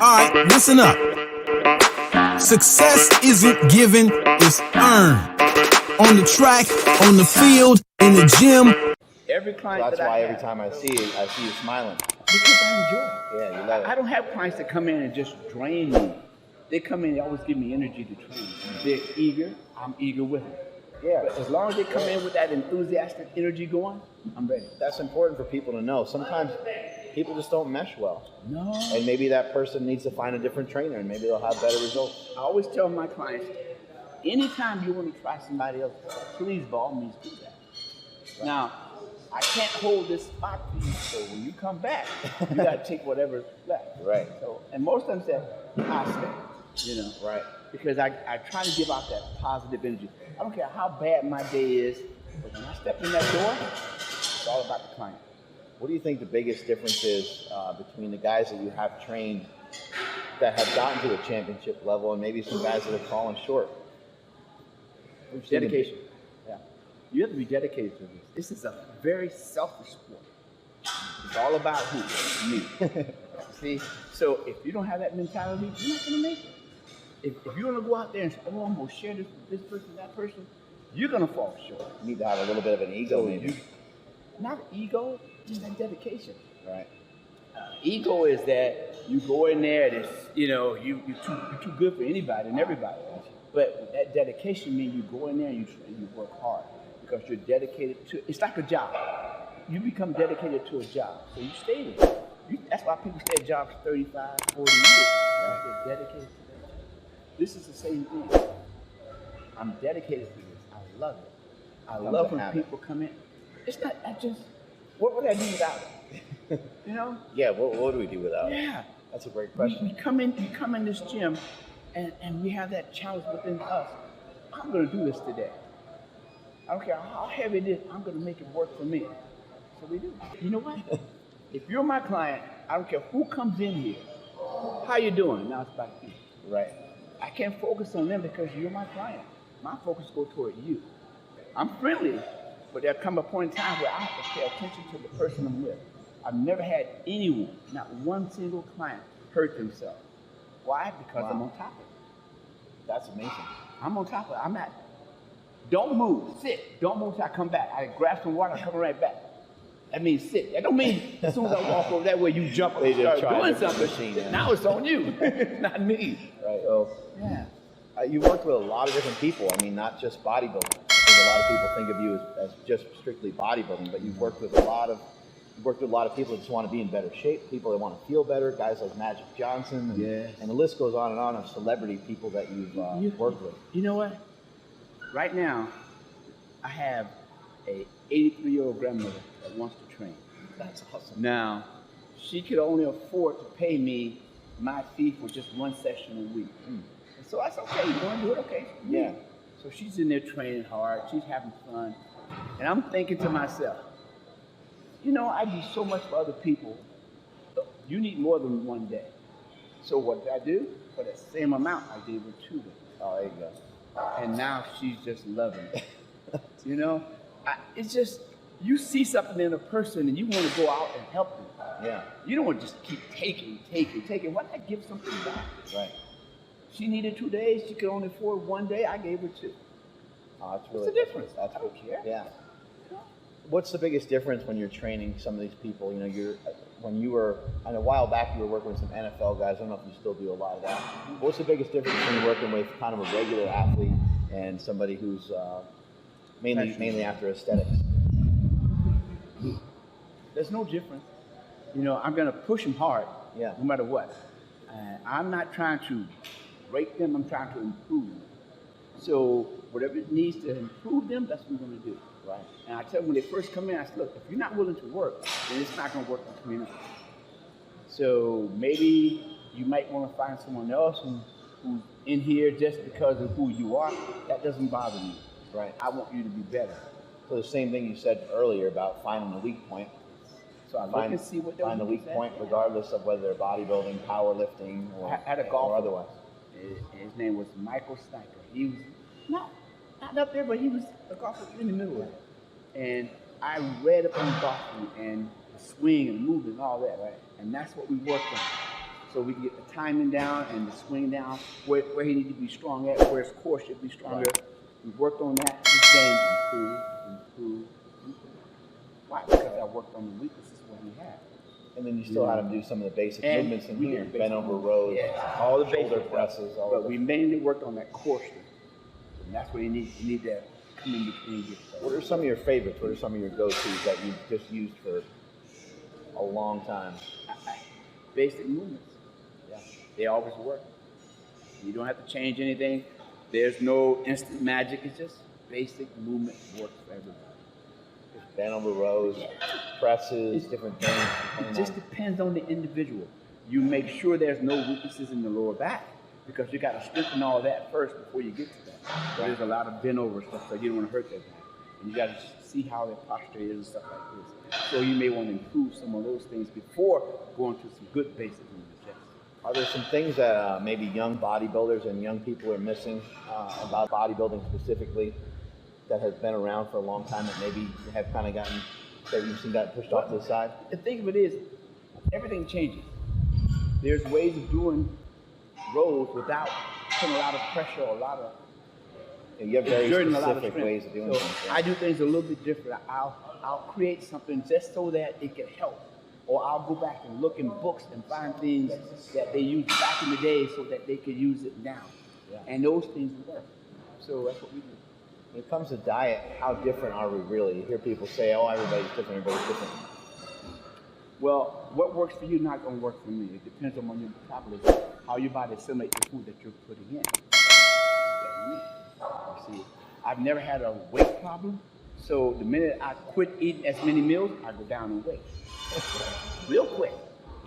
Alright, listen up. Success isn't given, it's earned. On the track, on the field, in the gym. Every client that's why every time I see you smiling. Because I enjoy it. Yeah, you love it. I don't have clients that come in and just drain me. They come in, they always give me energy to train. They're eager, I'm eager with them. Yeah. But as long as they come in with that enthusiastic energy going, I'm ready. That's important for people to know. Sometimes people just don't mesh well. No. And maybe that person needs to find a different trainer and maybe they'll have better results. I always tell my clients, anytime you want to try somebody else, please by all means do that. Right. Now, I can't hold this spot for you, so when you come back, you got to take whatever's left. Right. So, and most of them say, I stay, you know. Right. Because I try to give out that positive energy. I don't care how bad my day is, but when I step in that door, it's all about the client. What do you think the biggest difference is between the guys that you have trained that have gotten to the championship level and maybe some guys that have fallen short? Dedication. Yeah. You have to be dedicated to this. This is a very selfish sport. It's all about who? Me. See? So if you don't have that mentality, you're not going to make it. If you're going to go out there and say, oh, I'm going to share this with this person, that person, you're going to fall short. You need to have a little bit of an ego, maybe. Not ego, just that dedication. Right. Ego is that you go in there and it's, you know, you're too good for anybody and everybody. But that dedication means you go in there and you work hard because you're dedicated to, it's like a job. You become dedicated to a job, so you stay there. That's why people stay at jobs 35, 40 years. Right? They're dedicated to that job. This is the same thing. I'm dedicated to this. I love it. I love when people come in. It's not, what would I do without it? You know? Yeah, what would we do without it? Yeah. That's a great question. We come in this gym and we have that challenge within us. I'm going to do this today. I don't care how heavy it is, I'm going to make it work for me. So we do. You know what? If you're my client, I don't care who comes in here. How you doing? Now it's about you. Right. I can't focus on them because you're my client. My focus goes toward you. I'm friendly, but there'll come a point in time where I have to pay attention to the person I'm with. I've never had anyone, not one single client, hurt themselves. Why? Because I'm on top of it. That's amazing. I'm on top of it. I'm not. Don't move. Sit. Don't move till I come back. I grab some water, I'm coming right back. That means sit. That don't mean as soon as I walk over that way, you jump up and start doing something. Now it's on you, not me. Right. So, yeah. You worked with a lot of different people. I mean, not just bodybuilding. I think a lot of people think of you as just strictly bodybuilding, but you've worked with a lot of people that just want to be in better shape, people that want to feel better, guys like Magic Johnson, and the list goes on and on of celebrity people that you've worked with. You know what? Right now, I have a 83-year-old grandmother that wants to train. That's awesome. Now, she could only afford to pay me my fee for just one session a week. So that's okay. You want to do it? Okay. Yeah. So she's in there training hard. She's having fun. And I'm thinking to myself, you know, I do so much for other people. You need more than one day. So what did I do? For the same amount, I gave her 2 days. Oh, there you go. And now she's just loving it. You know, it's just, you see something in a person and you want to go out and help them. Yeah. You don't want to just keep taking. Why not give something back? Right. She needed 2 days. She could only afford 1 day. I gave her 2. That's really, what's the difference? That's I don't care. Yeah. What's the biggest difference when you're training some of these people? You know, when you were, and a while back you were working with some NFL guys. I don't know if you still do a lot of that. What's the biggest difference when you're working with kind of a regular athlete and somebody who's mainly after aesthetics? There's no difference. You know, I'm going to push them hard, no matter what. I'm not trying to break them. I'm trying to improve them. So whatever it needs to improve them, that's what we're going to do. Right. And I tell them when they first come in, I said, look, if you're not willing to work, then it's not going to work in the community. So maybe you might want to find someone else who's in here just because of who you are. That doesn't bother me. Right. I want you to be better. So the same thing you said earlier about finding the weak point. So I look and see what they're find the weak point, regardless of whether they're bodybuilding, powerlifting, or, I had a golfer, or otherwise. His name was Michael Sniper. He was not up there, but he was a golfer in the middle of it. And I read up on golfing, and the swing and movement and all that, right? And that's what we worked on. So we can get the timing down and the swing down, where he needs to be strong at, where his core should be stronger. Right. We worked on that. His game improved. Why? Because I worked on the weaknesses what he had. And then you still had him do some of the basic movements in here, bent over rows, all the shoulder basic presses. But we mainly worked on that core strength. And that's what you need. You need that come in between. What are some of your favorites? What are some of your go-tos that you've just used for a long time? Basic movements. Yeah. They always work. You don't have to change anything. There's no instant magic. It's just basic movement works for everybody. Just bent over rows, presses, different things. It just depends on the individual. You make sure there's no weaknesses in the lower back because you got to strengthen all that first before you get to that. So there's a lot of bent over stuff, so you don't want to hurt that back. And you got to see how their posture is and stuff like this. So you may want to improve some of those things before going to some good basic movements. Yes. Are there some things that maybe young bodybuilders and young people are missing about bodybuilding specifically that has been around for a long time that maybe have kind of gotten pushed off to the side? The thing of it is, everything changes. There's ways of doing rows without putting a lot of pressure or a lot of you have very specific ways of doing things. I do things a little bit different. I'll create something just so that it can help. Or I'll go back and look in books and find things that they used back in the day so that they could use it now. Yeah. And those things work. So that's what we do. When it comes to diet, how different are we really? You hear people say, oh, everybody's different, everybody's different. Well, what works for you is not going to work for me. It depends on your metabolism, how your body assimilates the food that you're putting in. You see, I've never had a weight problem, so the minute I quit eating as many meals, I go down in weight. Real quick.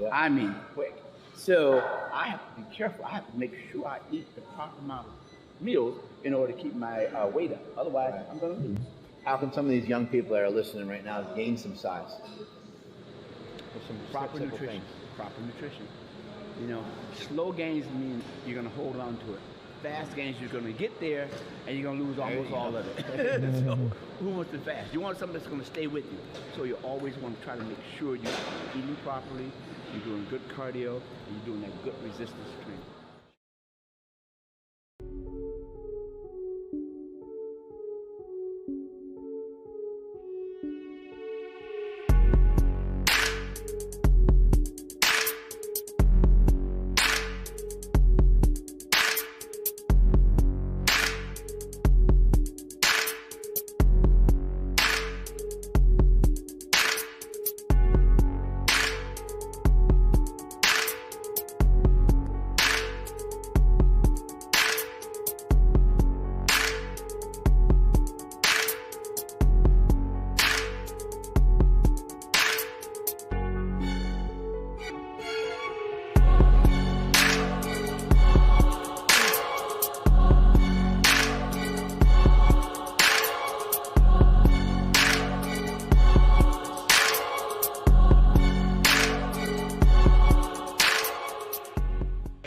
Yeah. I mean quick. So I have to be careful. I have to make sure I eat the proper amount of meals in order to keep my weight up. Otherwise, I'm going to lose. How can some of these young people that are listening right now gain some size? With some proper nutrition. Proper nutrition. You know, slow gains mean you're going to hold on to it. Fast gains, you're going to get there and you're going to lose almost all of it. So, who wants the fast? You want something that's going to stay with you. So you always want to try to make sure you're eating properly, you're doing good cardio, and you're doing that good resistance training.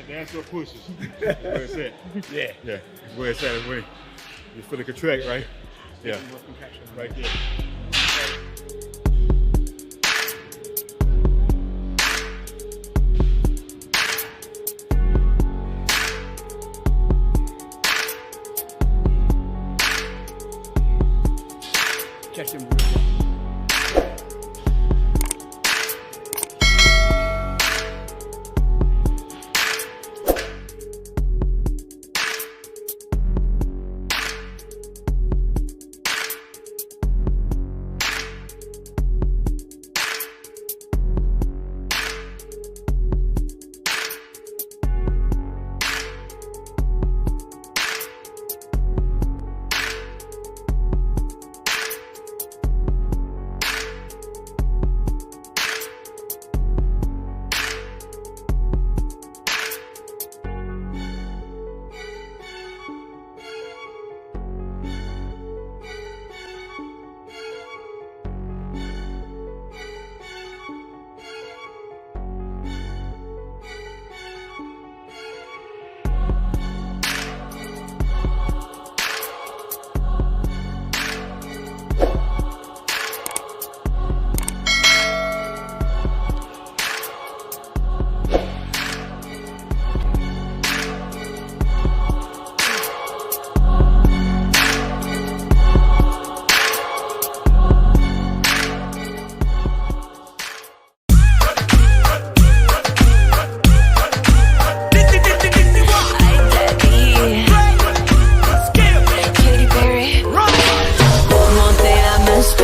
Answer pushes. That's where it's at. Yeah. That's where it's at. It's where you feel the contract, right? Yeah. Right there.